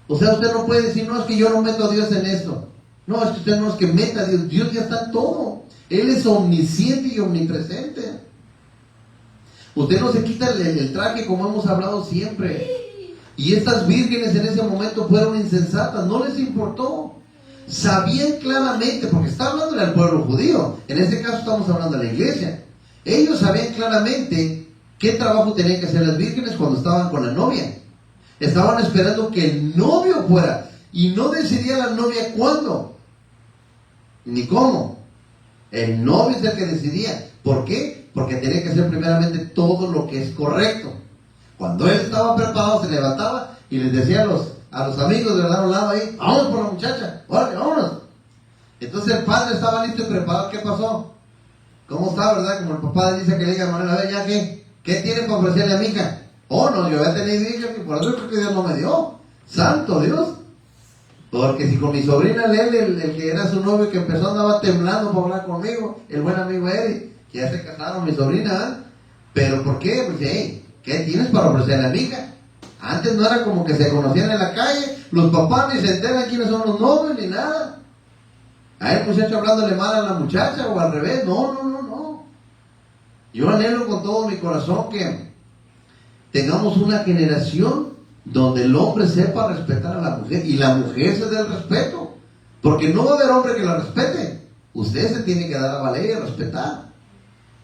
O sea, usted no puede decir, no, es que yo no meto a Dios en esto. No, es que usted no es que meta a Dios. Dios ya está en todo. Él es omnisciente y omnipresente. Usted no se quita el traje como hemos hablado siempre. Y estas vírgenes en ese momento fueron insensatas, no les importó. Sabían claramente, porque está hablando del pueblo judío, en este caso estamos hablando de la iglesia. Ellos sabían claramente qué trabajo tenían que hacer las vírgenes cuando estaban con la novia. Estaban esperando que el novio fuera, y no decidía la novia cuándo, ni cómo. El novio es el que decidía. ¿Por qué? Porque tenía que hacer primeramente todo lo que es correcto. Cuando él estaba preparado, se levantaba y les decía a los amigos de verdad a un lado ahí, vamos por la muchacha, órale, vámonos. Entonces el padre estaba listo y preparado. ¿Qué pasó? ¿Cómo está, verdad? Como el papá dice que le diga a Manuel, a ver, ya ¿qué tiene para ofrecerle a mi hija? Oh, no, yo había tenido hija y por eso creo que Dios no me dio. Santo Dios. Porque si con mi sobrina Lele, el que era su novio, que empezó andaba temblando para hablar conmigo, el buen amigo Eric, que ya se casaron mi sobrina, ¿eh? ¿Pero por qué? Pues, hey, ¿qué tienes para ofrecerle a la amiga? Antes no era como que se conocían en la calle, los papás ni se enteran quiénes son los novios ni nada. A el muchacho hablándole mal a la muchacha o al revés, no. Yo anhelo con todo mi corazón que tengamos una generación donde el hombre sepa respetar a la mujer y la mujer se dé el respeto, porque no va a haber hombre que la respete. Usted se tiene que dar a valer y a respetar.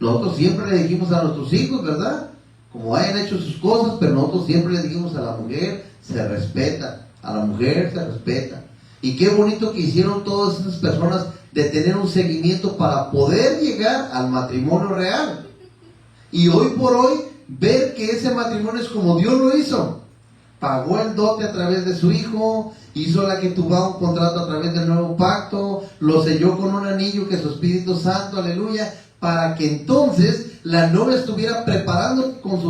Nosotros siempre le dijimos a nuestros hijos, ¿verdad?, como hayan hecho sus cosas, pero nosotros siempre le dijimos a la mujer se respeta, a la mujer se respeta. Y qué bonito que hicieron todas esas personas de tener un seguimiento para poder llegar al matrimonio real. Y hoy por hoy ver que ese matrimonio es como Dios lo hizo. Pagó el dote a través de su hijo, hizo la que tuvo un contrato a través del nuevo pacto, lo selló con un anillo que es su Espíritu Santo, aleluya, para que entonces la novia estuviera preparando con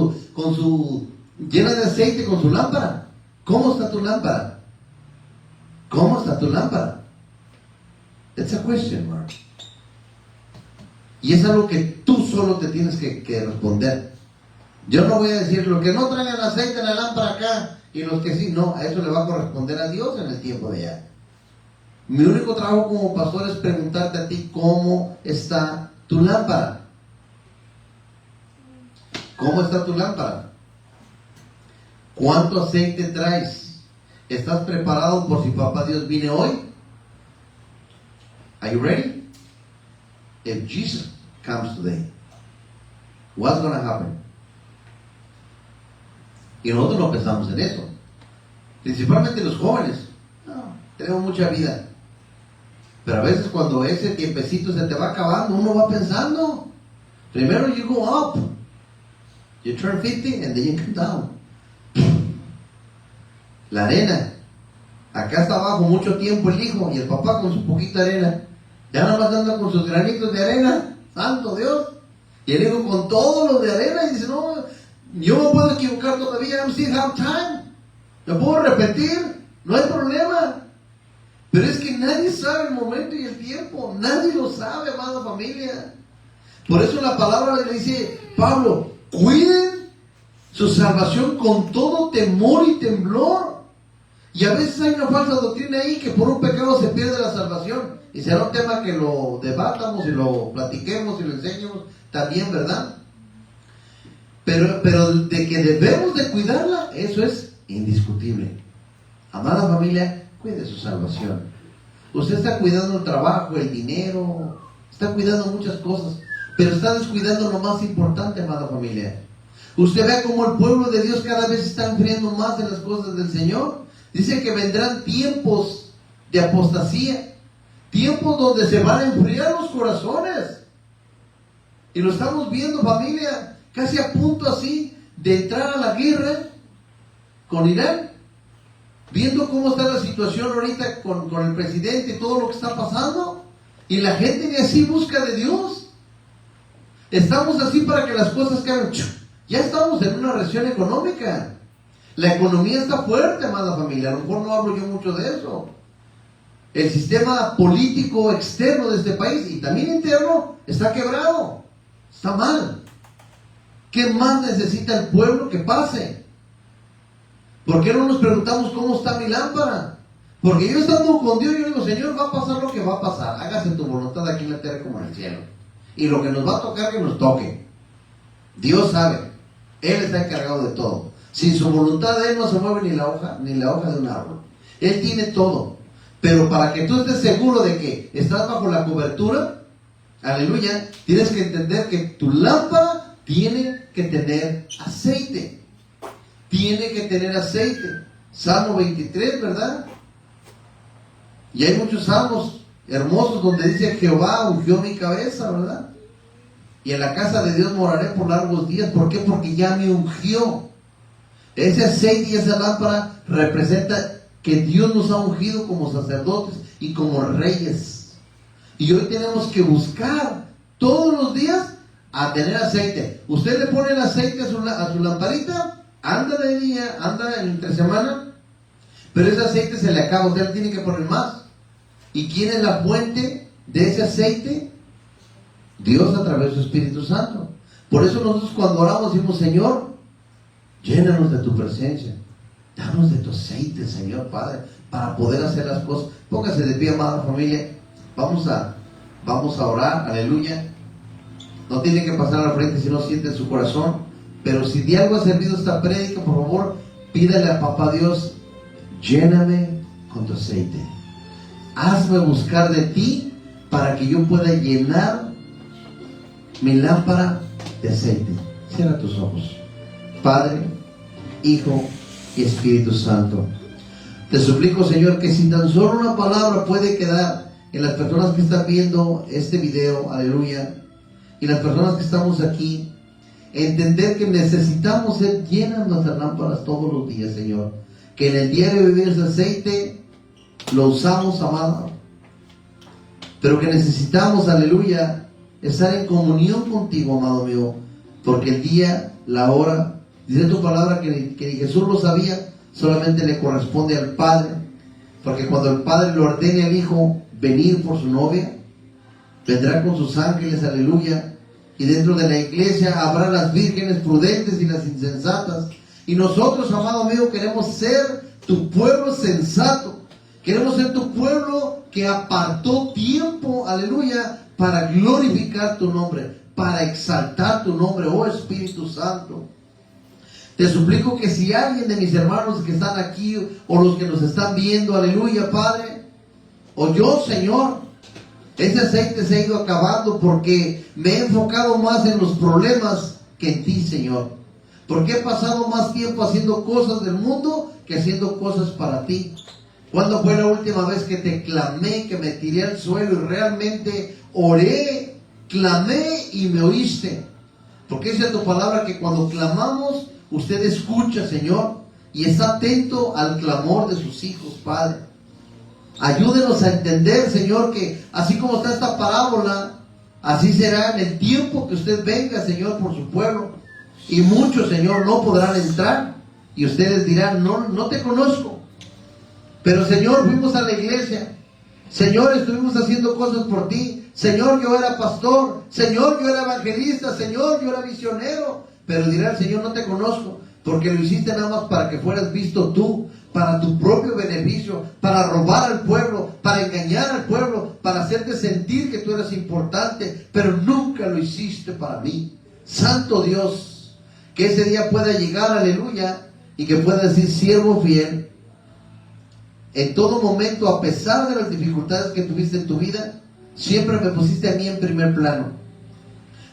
su llena de aceite, con su lámpara. ¿Cómo está tu lámpara? ¿Cómo está tu lámpara? It's a question mark. Y es algo que tú solo te tienes que responder. Yo no voy a decir lo que no traigan aceite en la lámpara acá y los que sí, no, a eso le va a corresponder a Dios en el tiempo de allá. Mi único trabajo como pastor es preguntarte a ti cómo está tu lámpara. ¿Cómo está tu lámpara? ¿Cuánto aceite traes? ¿Estás preparado por si papá Dios viene hoy? Are you ready? If Jesus comes today, what's going to happen? Y nosotros no pensamos en eso. Principalmente los jóvenes. No, tenemos mucha vida. Pero a veces cuando ese tiempecito se te va acabando, uno va pensando. Primero you go up. You turn 50 and then you come down. La arena. Acá está abajo mucho tiempo el hijo y el papá con su poquita arena. Ya nada más anda con sus granitos de arena. Santo Dios. Y el hijo con todos los de arena y dice, no, yo me puedo equivocar todavía. I'm still have time. Lo puedo repetir. No hay problema. Pero es que nadie sabe el momento y el tiempo. Nadie lo sabe, amada familia. Por eso la palabra le dice, Pablo, cuiden su salvación con todo temor y temblor. Y a veces hay una falsa doctrina ahí que por un pecado se pierde la salvación. Y será un tema que lo debatamos y lo platiquemos y lo enseñemos también, ¿verdad? Pero de que debemos de cuidarla, eso es indiscutible. Amada familia, cuide su salvación. Usted está cuidando el trabajo, el dinero, está cuidando muchas cosas, pero está descuidando lo más importante, amada familia. Usted ve cómo el pueblo de Dios cada vez está enfriando más en las cosas del Señor. Dice que vendrán tiempos de apostasía, tiempos donde se van a enfriar los corazones. Y lo estamos viendo, familia, casi a punto así de entrar a la guerra con Irán. Viendo cómo está la situación ahorita con el presidente y todo lo que está pasando. Y la gente ni así busca de Dios. Estamos así para que las cosas caigan. Ya estamos en una recesión económica. La economía está fuerte, amada familia. A lo mejor no hablo yo mucho de eso. El sistema político externo de este país y también interno está quebrado. Está mal. ¿Qué más necesita el pueblo que pase? ¿Por qué no nos preguntamos cómo está mi lámpara? Porque yo estando con Dios, yo digo, Señor, va a pasar lo que va a pasar. Hágase tu voluntad aquí en la tierra como en el cielo. Y lo que nos va a tocar, que nos toque. Dios sabe. Él está encargado de todo. Sin su voluntad, Él no se mueve ni la hoja de un árbol. Él tiene todo. Pero para que tú estés seguro de que estás bajo la cobertura, aleluya, tienes que entender que tu lámpara tiene que tener aceite. Tiene que tener aceite. Salmo 23, ¿verdad? Y hay muchos salmos hermosos donde dice, Jehová ungió mi cabeza, ¿verdad? Y en la casa de Dios moraré por largos días. ¿Por qué? Porque ya me ungió. Ese aceite y esa lámpara representa que Dios nos ha ungido como sacerdotes y como reyes. Y hoy tenemos que buscar todos los días a tener aceite. Usted le pone el aceite a su lamparita, anda de día, anda entre semana, pero ese aceite se le acaba, usted le tiene que poner más. ¿Y quién es la fuente de ese aceite? Dios a través de su Espíritu Santo. Por eso nosotros cuando oramos decimos, Señor, llénanos de tu presencia, danos de tu aceite, Señor Padre, para poder hacer las cosas. Póngase de pie, amada familia. Vamos a orar, aleluya. No tiene que pasar al frente si no siente en su corazón. Pero si de algo ha servido esta prédica, por favor, pídale a Papá Dios, lléname con tu aceite. Hazme buscar de ti para que yo pueda llenar mi lámpara de aceite. Cierra tus ojos. Padre, Hijo y Espíritu Santo, te suplico, Señor, que si tan solo una palabra puede quedar en las personas que están viendo este video, aleluya, y las personas que estamos aquí, entender que necesitamos ser llenas nuestras lámparas todos los días, Señor. Que en el diario vivir ese aceite lo usamos, amado, pero que necesitamos, aleluya, estar en comunión contigo, amado mío, porque el día, la hora, dice tu palabra que Jesús lo sabía, solamente le corresponde al Padre, porque cuando el Padre le ordene al Hijo venir por su novia, vendrá con sus ángeles, aleluya, y dentro de la iglesia habrá las vírgenes prudentes y las insensatas, y nosotros, amado mío, queremos ser tu pueblo sensato, queremos ser tu pueblo que apartó tiempo, aleluya, para glorificar tu nombre, para exaltar tu nombre, oh Espíritu Santo. Te suplico que si alguien de mis hermanos que están aquí o los que nos están viendo, aleluya, Padre, o yo, Señor, ese aceite se ha ido acabando porque me he enfocado más en los problemas que en ti, Señor. Porque he pasado más tiempo haciendo cosas del mundo que haciendo cosas para ti. ¿Cuándo fue la última vez que te clamé, que me tiré al suelo y realmente oré, clamé y me oíste? Porque dice tu palabra que cuando clamamos, usted escucha, Señor, y está atento al clamor de sus hijos, Padre. Ayúdenos a entender, Señor, que así como está esta parábola, así será en el tiempo que usted venga, Señor, por su pueblo. Y muchos, Señor, no podrán entrar. Y ustedes dirán, no te conozco. Pero, Señor, fuimos a la iglesia. Señor, estuvimos haciendo cosas por ti. Señor, yo era pastor. Señor, yo era evangelista. Señor, yo era misionero. Pero dirá el Señor, no te conozco, porque lo hiciste nada más para que fueras visto tú, para tu propio beneficio, para robar al pueblo, para engañar al pueblo, para hacerte sentir que tú eres importante, pero nunca lo hiciste para mí. Santo Dios, que ese día pueda llegar, aleluya, y que pueda decir, siervo fiel, en todo momento, a pesar de las dificultades que tuviste en tu vida, siempre me pusiste a mí en primer plano.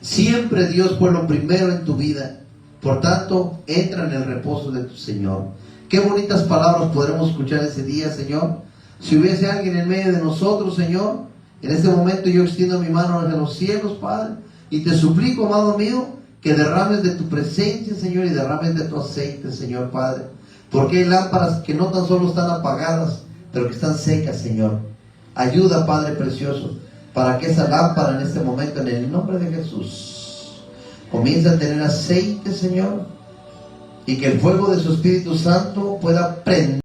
Siempre Dios fue lo primero en tu vida. Por tanto, entra en el reposo de tu Señor. Qué bonitas palabras podremos escuchar ese día, Señor. Si hubiese alguien en medio de nosotros, Señor, en este momento yo extiendo mi mano hacia los cielos, Padre, y te suplico, amado mío, que derrames de tu presencia, Señor, y derrames de tu aceite, Señor, Padre. Porque hay lámparas que no tan solo están apagadas, pero que están secas, Señor. Ayuda, Padre precioso, para que esa lámpara en este momento, en el nombre de Jesús, comience a tener aceite, Señor, y que el fuego de su Espíritu Santo pueda prender